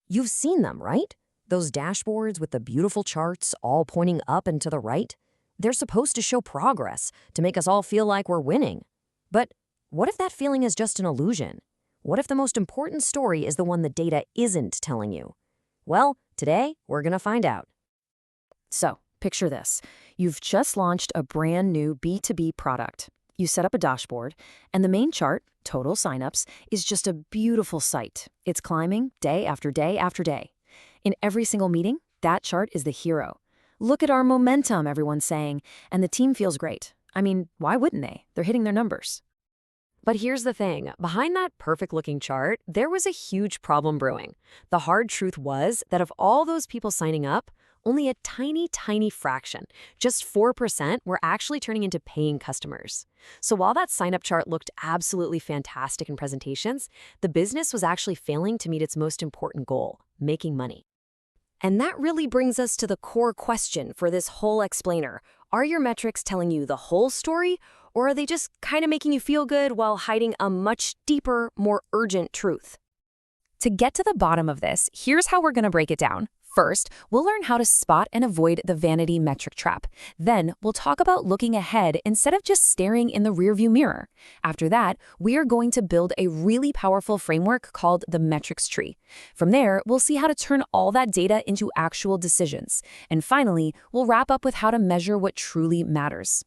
You've seen them, right? Those dashboards with the beautiful charts all pointing up and to the right. They're supposed to show progress, to make us all feel like we're winning. But what if that feeling is just an illusion? What if the most important story is the one the data isn't telling you? Well, today we're going to find out. So, picture this. You've just launched a brand new B2B product. You set up a dashboard, and the main chart, total signups, is just a beautiful sight. It's climbing day after day after day. In every single meeting, that chart is the hero. Look at our momentum, everyone's saying, and the team feels great. I mean, why wouldn't they? They're hitting their numbers. But here's the thing. Behind that perfect-looking chart, there was a huge problem brewing. The hard truth was that of all those people signing up, only a tiny, tiny fraction, just 4%, were actually turning into paying customers. So while that sign-up chart looked absolutely fantastic in presentations, the business was actually failing to meet its most important goal, making money. And that really brings us to the core question for this whole explainer. Are your metrics telling you the whole story, or are they just kind of making you feel good while hiding a much deeper, more urgent truth? To get to the bottom of this, here's how we're going to break it down. First, we'll learn how to spot and avoid the vanity metric trap. Then, we'll talk about looking ahead instead of just staring in the rearview mirror. After that, we are going to build a really powerful framework called the metrics tree. From there, we'll see how to turn all that data into actual decisions. And finally, we'll wrap up with how to measure what truly matters.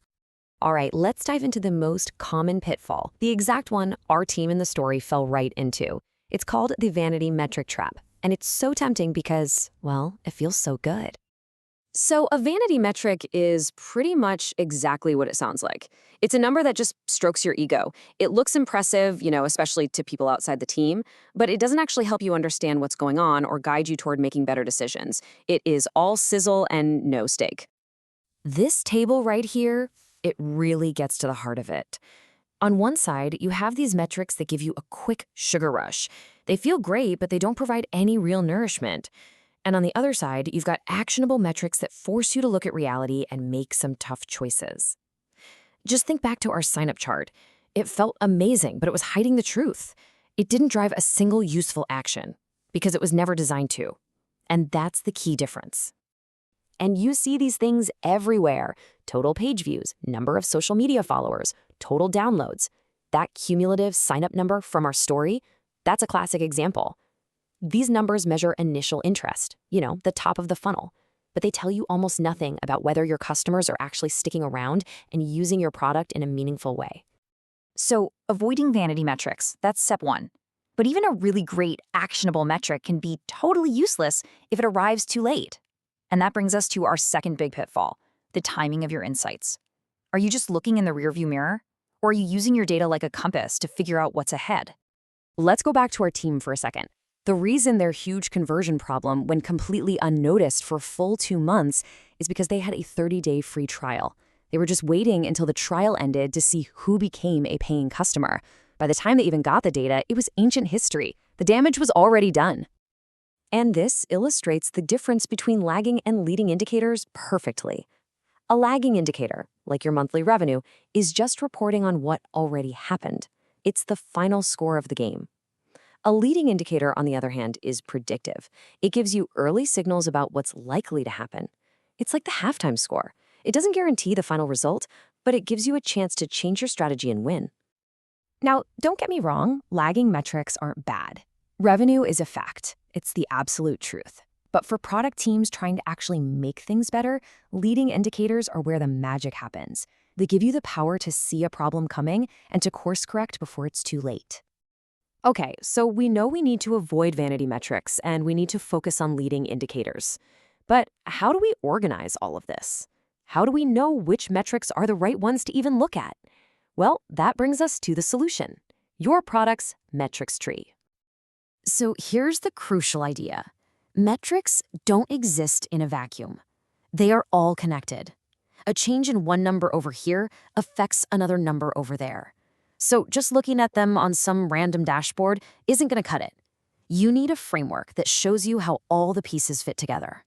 All right, let's dive into the most common pitfall, the exact one our team in the story fell right into. It's called the vanity metric trap. And it's so tempting because, well, it feels so good. So a vanity metric is pretty much exactly what it sounds like. It's a number that just strokes your ego. It looks impressive, especially to people outside the team, but it doesn't actually help you understand what's going on or guide you toward making better decisions. It is all sizzle and no steak. This table right here, it really gets to the heart of it. On one side, you have these metrics that give you a quick sugar rush. They feel great, but they don't provide any real nourishment. And on the other side, you've got actionable metrics that force you to look at reality and make some tough choices. Just think back to our sign-up chart. It felt amazing, but it was hiding the truth. It didn't drive a single useful action because it was never designed to. And that's the key difference. And you see these things everywhere. Total page views, number of social media followers, total downloads. That cumulative sign-up number from our story, that's a classic example. These numbers measure initial interest, the top of the funnel, but they tell you almost nothing about whether your customers are actually sticking around and using your product in a meaningful way. So, avoiding vanity metrics, that's step one. But even a really great, actionable metric can be totally useless if it arrives too late. And that brings us to our second big pitfall, the timing of your insights. Are you just looking in the rearview mirror? Or are you using your data like a compass to figure out what's ahead? Let's go back to our team for a second. The reason their huge conversion problem went completely unnoticed for a full 2 months is because they had a 30-day free trial. They were just waiting until the trial ended to see who became a paying customer. By the time they even got the data, it was ancient history. The damage was already done. And this illustrates the difference between lagging and leading indicators perfectly. A lagging indicator, like your monthly revenue, is just reporting on what already happened. It's the final score of the game. A leading indicator, on the other hand, is predictive. It gives you early signals about what's likely to happen. It's like the halftime score. It doesn't guarantee the final result, but it gives you a chance to change your strategy and win. Now, don't get me wrong, lagging metrics aren't bad. Revenue is a fact. It's the absolute truth. But for product teams trying to actually make things better, leading indicators are where the magic happens. They give you the power to see a problem coming and to course correct before it's too late. Okay, so we know we need to avoid vanity metrics and we need to focus on leading indicators. But how do we organize all of this? How do we know which metrics are the right ones to even look at? Well, that brings us to the solution, your product's metrics tree. So here's the crucial idea. Metrics don't exist in a vacuum. They are all connected. A change in one number over here affects another number over there. So just looking at them on some random dashboard isn't going to cut it. You need a framework that shows you how all the pieces fit together.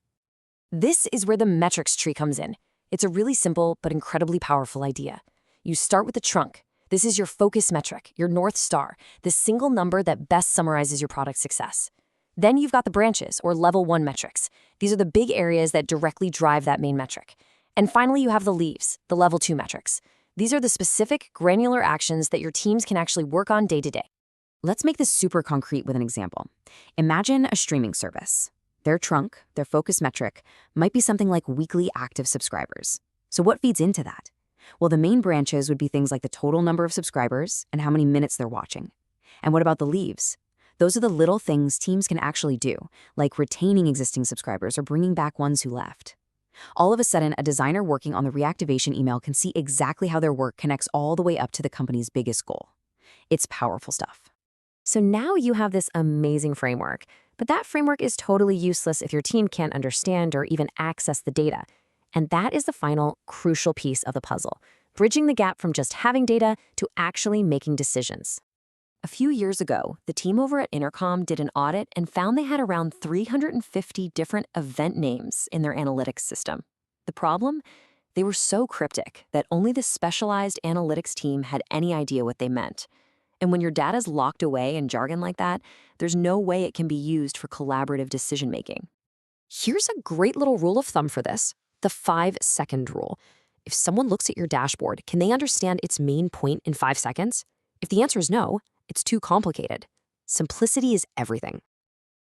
This is where the metrics tree comes in. It's a really simple but incredibly powerful idea. You start with the trunk. This is your focus metric, your North Star, the single number that best summarizes your product success. Then you've got the branches, or level 1 metrics. These are the big areas that directly drive that main metric. And finally, you have the leaves, the level 2 metrics. These are the specific, granular actions that your teams can actually work on day to day. Let's make this super concrete with an example. Imagine a streaming service. Their trunk, their focus metric, might be something like weekly active subscribers. So what feeds into that? Well, the main branches would be things like the total number of subscribers and how many minutes they're watching. And what about the leaves? Those are the little things teams can actually do, like retaining existing subscribers or bringing back ones who left. All of a sudden, a designer working on the reactivation email can see exactly how their work connects all the way up to the company's biggest goal. It's powerful stuff. So now you have this amazing framework, but that framework is totally useless if your team can't understand or even access the data. And that is the final, crucial piece of the puzzle, bridging the gap from just having data to actually making decisions. A few years ago, the team over at Intercom did an audit and found they had around 350 different event names in their analytics system. The problem? They were so cryptic that only the specialized analytics team had any idea what they meant. And when your data's locked away in jargon like that, there's no way it can be used for collaborative decision-making. Here's a great little rule of thumb for this, the 5-second rule. If someone looks at your dashboard, can they understand its main point in 5 seconds? If the answer is no, it's too complicated. Simplicity is everything.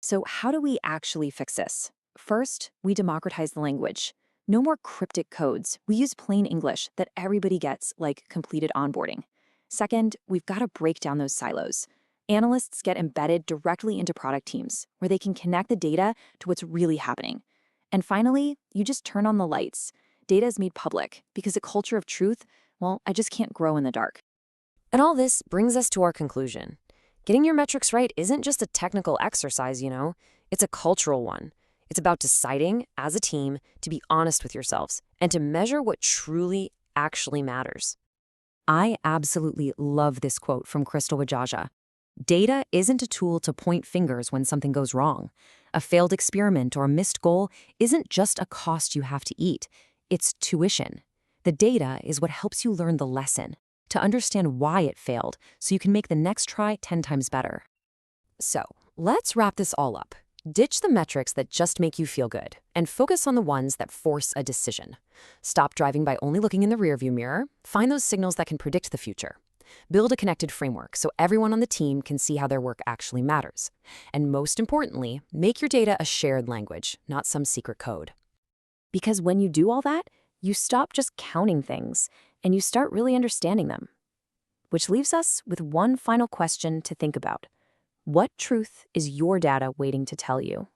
So how do we actually fix this? First, we democratize the language. No more cryptic codes. We use plain English that everybody gets, like completed onboarding. Second, we've got to break down those silos. Analysts get embedded directly into product teams, where they can connect the data to what's really happening. And finally, you just turn on the lights. Data is made public, because a culture of truth, well, I just can't grow in the dark. And all this brings us to our conclusion. Getting your metrics right isn't just a technical exercise, it's a cultural one. It's about deciding, as a team, to be honest with yourselves and to measure what truly actually matters. I absolutely love this quote from Crystal Wajaja. Data isn't a tool to point fingers when something goes wrong. A failed experiment or a missed goal isn't just a cost you have to eat. It's tuition. The data is what helps you learn the lesson, to understand why it failed, so you can make the next try 10 times better. So, let's wrap this all up. Ditch the metrics that just make you feel good, and focus on the ones that force a decision. Stop driving by only looking in the rearview mirror. Find those signals that can predict the future. Build a connected framework so everyone on the team can see how their work actually matters. And most importantly, make your data a shared language, not some secret code. Because when you do all that, you stop just counting things, and you start really understanding them. Which leaves us with one final question to think about. What truth is your data waiting to tell you?